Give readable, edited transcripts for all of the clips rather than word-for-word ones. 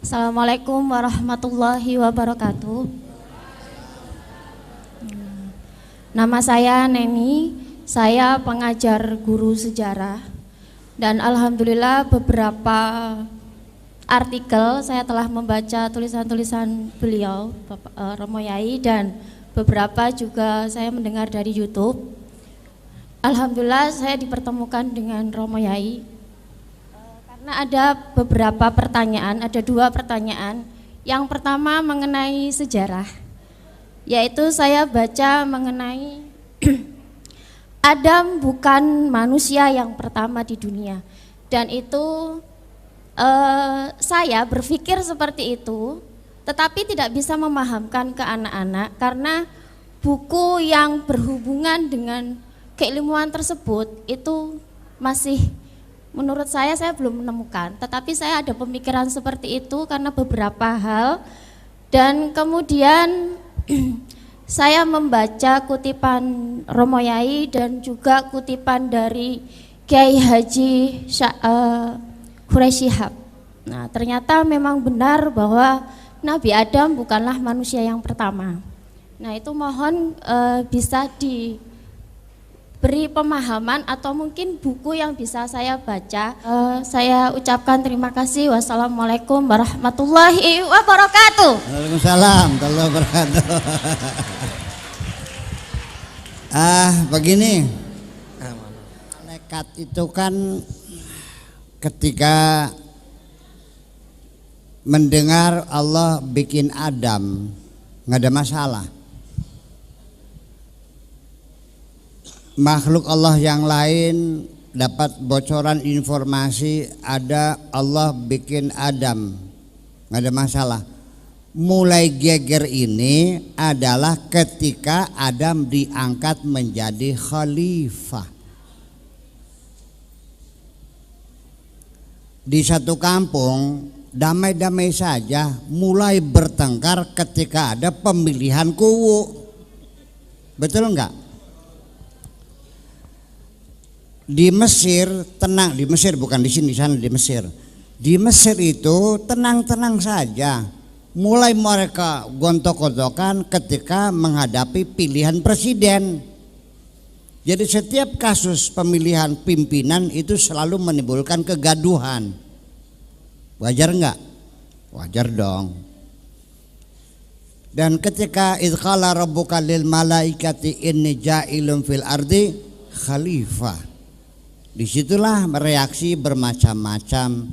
Assalamualaikum warahmatullahi wabarakatuh. Nama saya Neni, saya pengajar guru sejarah dan alhamdulillah beberapa artikel saya telah membaca tulisan-tulisan beliau Bapak Romo Yai, dan beberapa juga saya mendengar dari YouTube. Alhamdulillah saya dipertemukan dengan Romo Yai. Karena ada beberapa pertanyaan, ada dua pertanyaan. Yang pertama mengenai sejarah, yaitu saya baca mengenai Adam bukan manusia yang pertama di dunia. Dan itu saya berpikir seperti itu, tetapi tidak bisa memahamkan ke anak-anak karena buku yang berhubungan dengan keilmuan tersebut itu masih, menurut saya belum menemukan, tetapi saya ada pemikiran seperti itu karena beberapa hal. Dan kemudian saya membaca kutipan Romo Yai dan juga kutipan dari Kiai Haji Quraisy Shihab. Nah, ternyata memang benar bahwa Nabi Adam bukanlah manusia yang pertama. Nah, itu mohon bisa beri pemahaman atau mungkin buku yang bisa saya baca. Saya ucapkan terima kasih. Wassalamualaikum warahmatullahi wabarakatuh. Waalaikumsalam warahmatullahi wabarakatuh. Begini, malaikat itu kan ketika mendengar Allah bikin Adam nggak ada masalah. Makhluk Allah yang lain dapat bocoran informasi ada Allah bikin Adam, nggak ada masalah. Mulai geger ini adalah ketika Adam diangkat menjadi khalifah. Di satu kampung damai-damai saja, mulai bertengkar ketika ada pemilihan kuwu. Betul enggak? Di Mesir tenang, di Mesir bukan di sini, di sana di Mesir. Di Mesir itu tenang-tenang saja. Mulai mereka gontok-gontokan ketika menghadapi pilihan presiden. Jadi setiap kasus pemilihan pimpinan itu selalu menimbulkan kegaduhan. Wajar enggak? Wajar dong. Dan ketika idqala rabbuka lil malaikati inni ja'ilun fil ardi khalifah, disitulah reaksi bermacam-macam.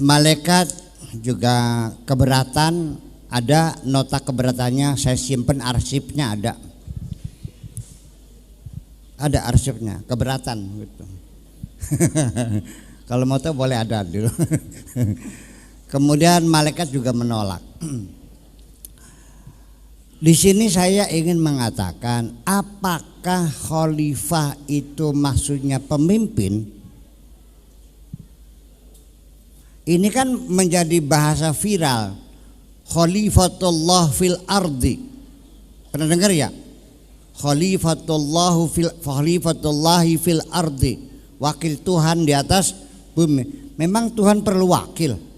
Malaikat juga keberatan, ada nota keberatannya, saya simpen arsipnya, ada arsipnya, keberatan gitu. Kalau mau tahu boleh ada dulu. Kemudian malaikat juga menolak. Di sini saya ingin mengatakan, apakah khalifah itu maksudnya pemimpin? Ini kan menjadi bahasa viral. Khalifatullah fil ardi. Pernah dengar ya? Khalifatullahi fil ardi. Wakil Tuhan di atas bumi. Memang Tuhan perlu wakil?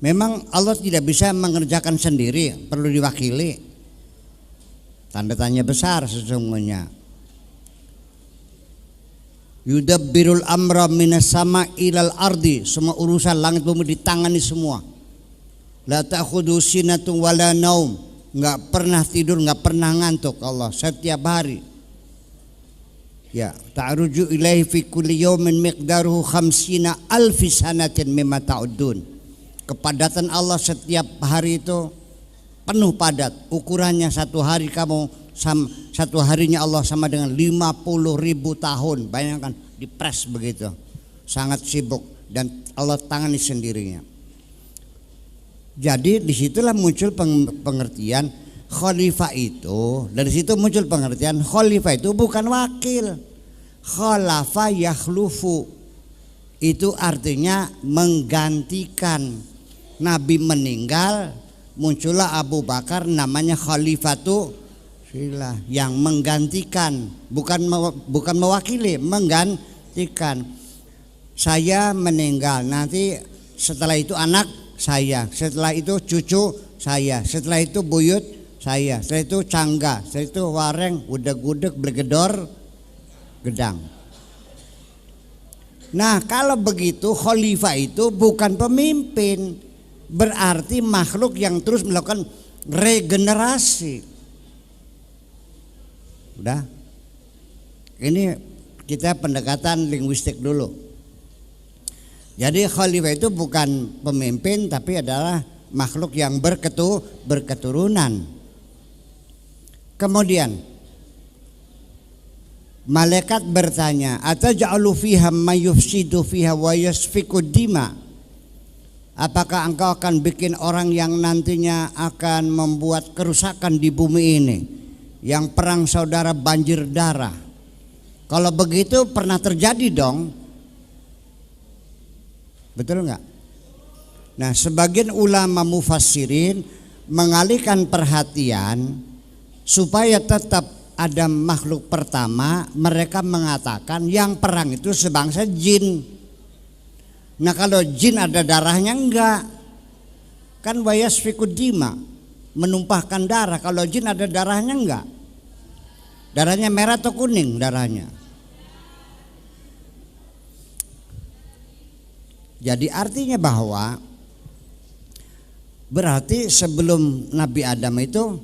Memang Allah tidak bisa mengerjakan sendiri, perlu diwakili? Tanda tanya besar sesungguhnya. Yudabbirul amra minas sama ilal ardi, semua urusan langit bumi ditangani semua. La ta'khudhu sinatun wala naum, enggak pernah tidur, enggak pernah ngantuk Allah setiap hari. Ya, ta'ruju ilaihi fi kulli yawmin miqdaruhu 50 alfi sanatin mimma ta'udun. Kepadatan Allah setiap hari itu penuh padat. Ukurannya satu hari satu harinya Allah sama dengan 50.000 tahun. Bayangkan dipres begitu. Sangat sibuk dan Allah tangani sendirinya. Jadi disitulah muncul pengertian khalifah itu. Dari situ muncul pengertian khalifah itu bukan wakil. Khalafa yakhlufu. Itu artinya menggantikan. Nabi meninggal, muncullah Abu Bakar, namanya Khalifatu Filah, yang menggantikan, bukan mewakili, menggantikan. Saya meninggal, nanti setelah itu anak saya, setelah itu cucu saya, setelah itu buyut saya, setelah itu cangga, setelah itu wareng, udeg-udeg, bergedor, gedang. Nah kalau begitu khalifah itu bukan pemimpin, berarti makhluk yang terus melakukan regenerasi. Udah, ini kita pendekatan linguistik dulu. Jadi khalifah itu bukan pemimpin tapi adalah makhluk yang berketurunan. Kemudian malaikat bertanya, ataj'alu fiha may yufsidu fiha wa yasfiku dima? Apakah engkau akan bikin orang yang nantinya akan membuat kerusakan di bumi ini, yang perang saudara banjir darah? Kalau begitu pernah terjadi dong. Betul enggak? Nah, sebagian ulama mufassirin mengalihkan perhatian supaya tetap ada makhluk pertama. Mereka mengatakan yang perang itu sebangsa jin. Nah, kalau jin ada darahnya enggak? Kan wayasfikud dima, menumpahkan darah. Kalau jin ada darahnya enggak? Darahnya merah atau kuning darahnya? Jadi artinya bahwa berarti sebelum Nabi Adam itu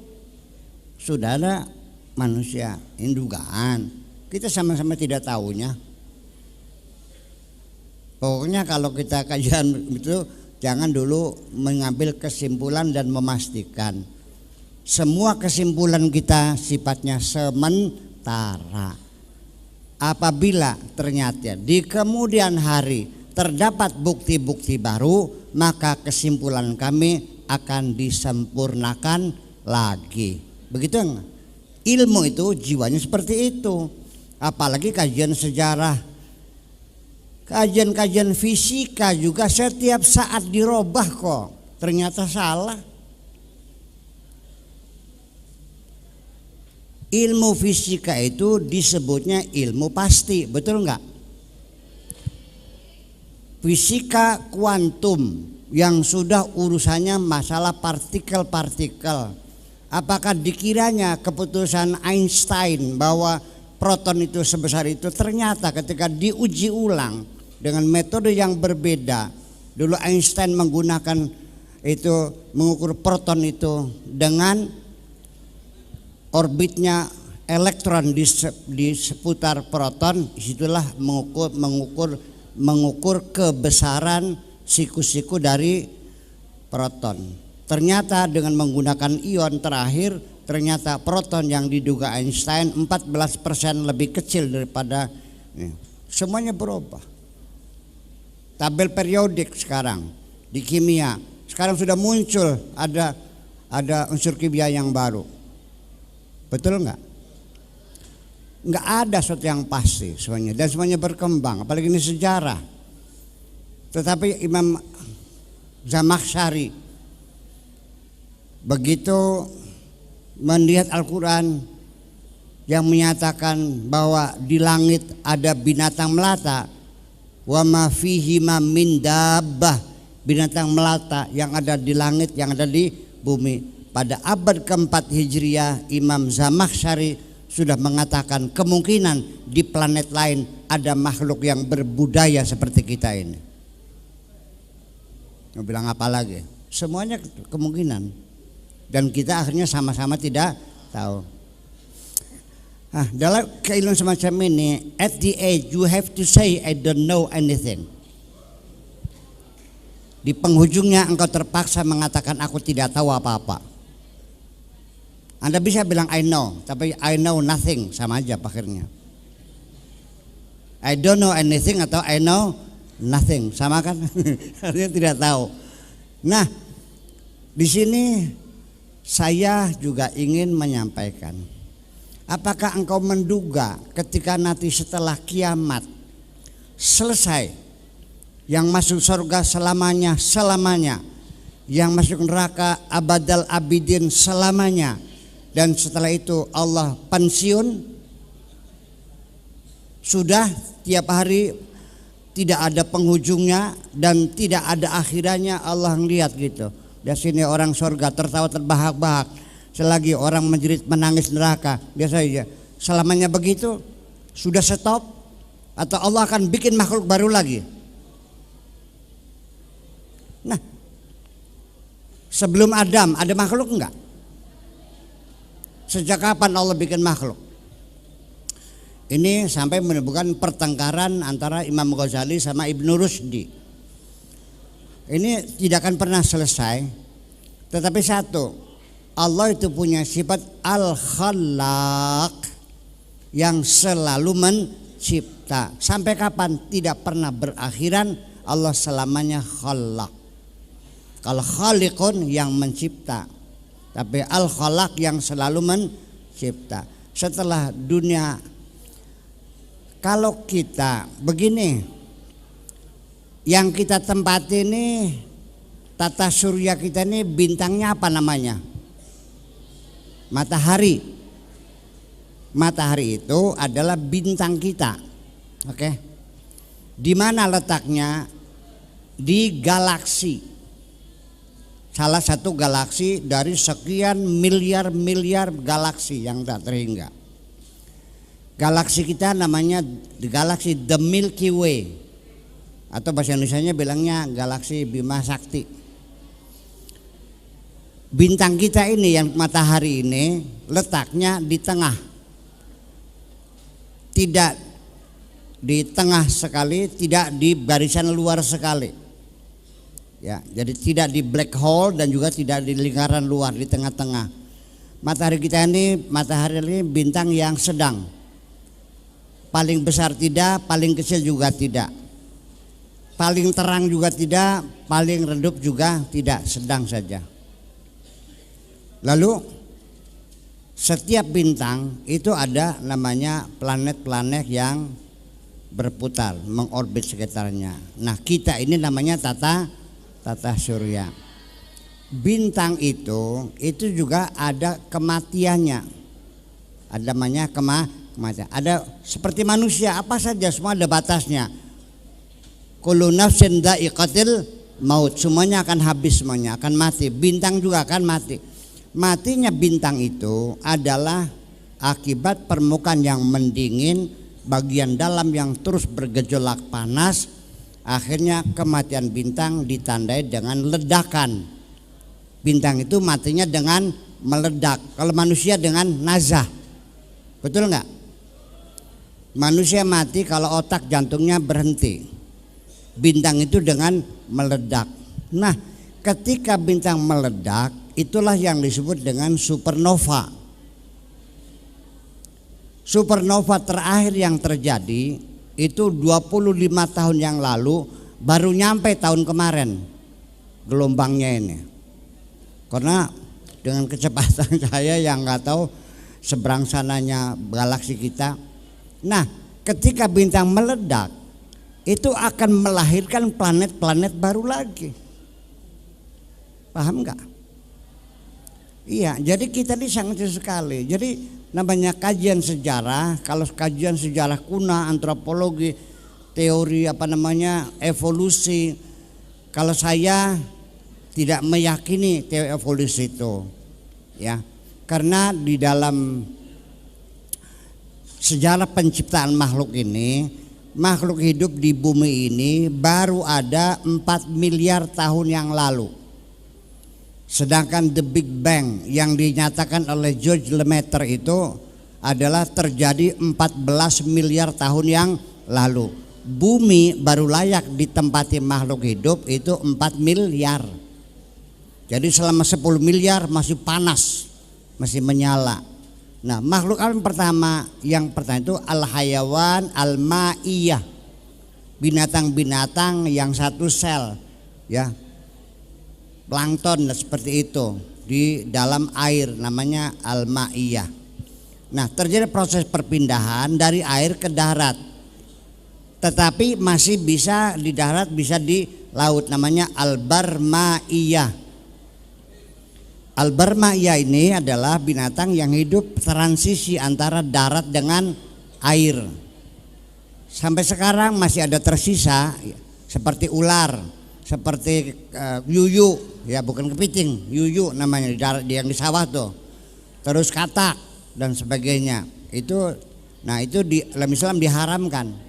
sudah ada manusia. Ini dugaan, kita sama-sama tidak tahunya. Pokoknya kalau kita kajian itu jangan dulu mengambil kesimpulan dan memastikan. Semua kesimpulan kita sifatnya sementara. Apabila ternyata di kemudian hari terdapat bukti-bukti baru, maka kesimpulan kami akan disempurnakan lagi. Begitu enggak? Ilmu itu jiwanya seperti itu. Apalagi kajian sejarah, kajian-kajian fisika juga setiap saat dirubah kok. Ternyata salah. Ilmu fisika itu disebutnya ilmu pasti, betul enggak? Fisika kuantum yang sudah urusannya masalah partikel-partikel. Apakah dikiranya keputusan Einstein bahwa proton itu sebesar itu, ternyata ketika diuji ulang dengan metode yang berbeda. Dulu Einstein menggunakan itu, mengukur proton itu dengan orbitnya elektron di seputar proton. Disitulah mengukur kebesaran siku-siku dari proton. Ternyata dengan menggunakan ion terakhir, ternyata proton yang diduga Einstein 14% lebih kecil daripada ini. Semuanya berubah. Tabel periodik sekarang di kimia sekarang sudah muncul, ada unsur kimia yang baru. Betul enggak? Enggak ada sesuatu yang pasti semuanya, dan semuanya berkembang, apalagi ini sejarah. Tetapi Imam Zamakhsyari begitu melihat Al-Quran yang menyatakan bahwa di langit ada binatang melata, wa ma fihi ma min dabbah, binatang melata yang ada di langit, yang ada di bumi. Pada abad keempat Hijriah, Imam Zamakhsyari sudah mengatakan kemungkinan di planet lain ada makhluk yang berbudaya seperti kita ini. Mau bilang apa lagi? Semuanya kemungkinan, dan kita akhirnya sama-sama tidak tahu. Dalam keilmuan semacam ini, at the end you have to say I don't know anything. Di penghujungnya engkau terpaksa mengatakan aku tidak tahu apa-apa. Anda bisa bilang I know, tapi I know nothing, sama aja akhirnya. I don't know anything atau I know nothing, sama kan? Artinya tidak tahu. Nah, di sini saya juga ingin menyampaikan, apakah engkau menduga ketika nanti setelah kiamat selesai, yang masuk surga selamanya, yang masuk neraka abadal abidin selamanya, dan setelah itu Allah pensiun, sudah tiap hari tidak ada penghujungnya dan tidak ada akhirannya. Allah ngeliat gitu. Di sini orang surga tertawa terbahak-bahak, selagi orang menjerit menangis neraka. Biasa aja. Selamanya begitu? Sudah stop? Atau Allah akan bikin makhluk baru lagi? Nah, sebelum Adam ada makhluk enggak? Sejak kapan Allah bikin makhluk? Ini sampai menimbulkan pertengkaran antara Imam Ghazali sama Ibnu Rusdi. Ini tidak akan pernah selesai. Tetapi satu, Allah itu punya sifat Al-Khallaq yang selalu mencipta. Sampai kapan? Tidak pernah berakhiran. Allah selamanya Khallaq. Kalau Khaliqun yang mencipta, tapi Al-Khallaq yang selalu mencipta. Setelah dunia, kalau kita begini, yang kita tempati ini, tata surya kita ini bintangnya apa namanya? Matahari. Matahari itu adalah bintang kita. Oke. Di mana letaknya? Di galaksi. Salah satu galaksi dari sekian miliar galaksi yang tak terhingga. Galaksi kita namanya galaksi The Milky Way, atau bahasa Indonesianya bilangnya galaksi Bima Sakti. Bintang kita ini yang matahari ini letaknya di tengah, tidak di tengah sekali, tidak di barisan luar sekali. Ya, jadi tidak di black hole dan juga tidak di lingkaran luar, di tengah-tengah. Matahari kita ini, matahari ini bintang yang sedang. Paling besar tidak, paling kecil juga tidak. Paling terang juga tidak, paling redup juga tidak, sedang saja. Lalu setiap bintang itu ada namanya planet-planet yang berputar, mengorbit sekitarnya. Nah, kita ini namanya tata surya. Bintang itu juga ada kematiannya. Ada namanya kematian. Ada seperti manusia, apa saja semua ada batasnya. Kullu nafsin dha'iqatil maut, semuanya akan habis, semuanya akan mati. Bintang juga akan mati. Matinya bintang itu adalah akibat permukaan yang mendingin, bagian dalam yang terus bergejolak panas. Akhirnya kematian bintang ditandai dengan ledakan. Bintang itu matinya dengan meledak. Kalau manusia dengan nazah. Betul enggak? Manusia mati kalau otak jantungnya berhenti. Bintang itu dengan meledak. Nah, ketika bintang meledak, itulah yang disebut dengan supernova. Supernova terakhir yang terjadi itu 25 tahun yang lalu, baru nyampe tahun kemarin gelombangnya ini. Karena dengan kecepatan saya yang nggak tahu seberang sananya galaksi kita. Nah, ketika bintang meledak, itu akan melahirkan planet-planet baru lagi. Paham nggak? Iya, jadi kita ini sangat sekali. Jadi namanya kajian sejarah, kalau kajian sejarah kuno, antropologi, teori evolusi. Kalau saya tidak meyakini teori evolusi itu, ya, karena di dalam sejarah penciptaan makhluk ini, makhluk hidup di bumi ini baru ada 4 miliar tahun yang lalu. Sedangkan The Big Bang yang dinyatakan oleh George Lemaitre itu adalah terjadi 14 miliar tahun yang lalu. Bumi baru layak ditempati makhluk hidup itu 4 miliar. Jadi selama 10 miliar masih panas, masih menyala. Nah, makhluk alam yang pertama itu al-hayawan al-ma'iyah. Binatang-binatang yang satu sel, ya. Plankton seperti itu di dalam air, namanya al-ma'iyah. Nah, terjadi proses perpindahan dari air ke darat. Tetapi masih bisa di darat, bisa di laut, namanya al-barma'iyah. Al-barma'iyah ini adalah binatang yang hidup transisi antara darat dengan air. sampai sekarang masih ada tersisa seperti ular, seperti yuyu, ya bukan kepiting, yuyu namanya di darat yang di sawah tuh. Terus katak dan sebagainya. Itu di dalam Islam diharamkan.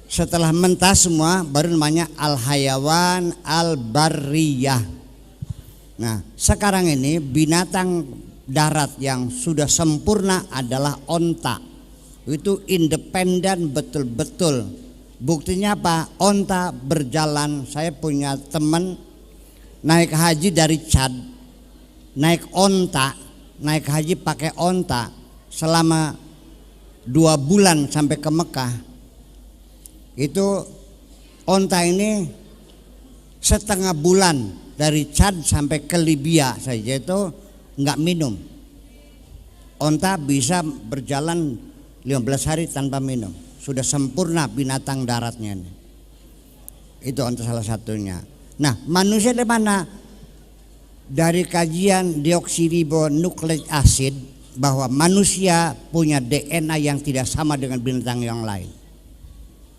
Setelah mentah semua baru namanya al-hayawan al-barriyah. Nah, sekarang ini binatang darat yang sudah sempurna adalah onta. Itu independen betul-betul. Buktinya apa? Onta berjalan. Saya punya teman naik haji dari Chad, naik onta, naik haji pakai onta selama 2 bulan sampai ke Mekah. Itu onta ini setengah bulan dari Chad sampai ke Libya saja itu nggak minum. Onta bisa berjalan 15 hari tanpa minum. Sudah sempurna binatang daratnya ini. Itu onta salah satunya. Nah, manusia dari mana? Dari kajian deoksiribonukleik asid bahwa manusia punya DNA yang tidak sama dengan binatang yang lain.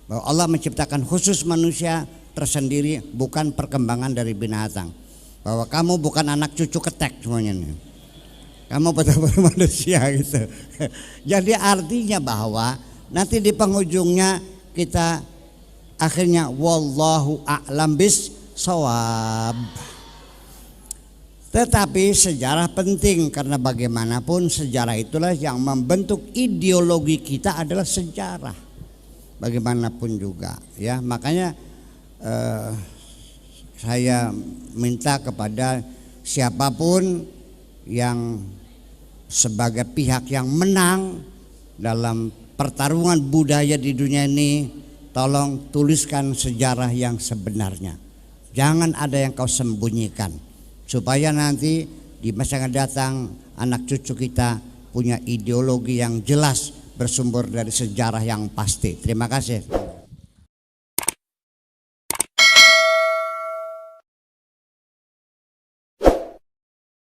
Bahwa Allah menciptakan khusus manusia tersendiri, bukan perkembangan dari binatang. Bahwa kamu bukan anak cucu ketek semuanya nih. Kamu betul-betul manusia gitu. Jadi artinya bahwa nanti di penghujungnya kita akhirnya wallahu a'lam bis-shawab. Tetapi sejarah penting karena bagaimanapun sejarah itulah yang membentuk ideologi kita adalah sejarah. Bagaimanapun juga ya, makanya saya minta kepada siapapun yang sebagai pihak yang menang dalam pertarungan budaya di dunia ini, tolong tuliskan sejarah yang sebenarnya. Jangan ada yang kau sembunyikan, supaya nanti di masa yang datang anak cucu kita punya ideologi yang jelas bersumber dari sejarah yang pasti. Terima kasih.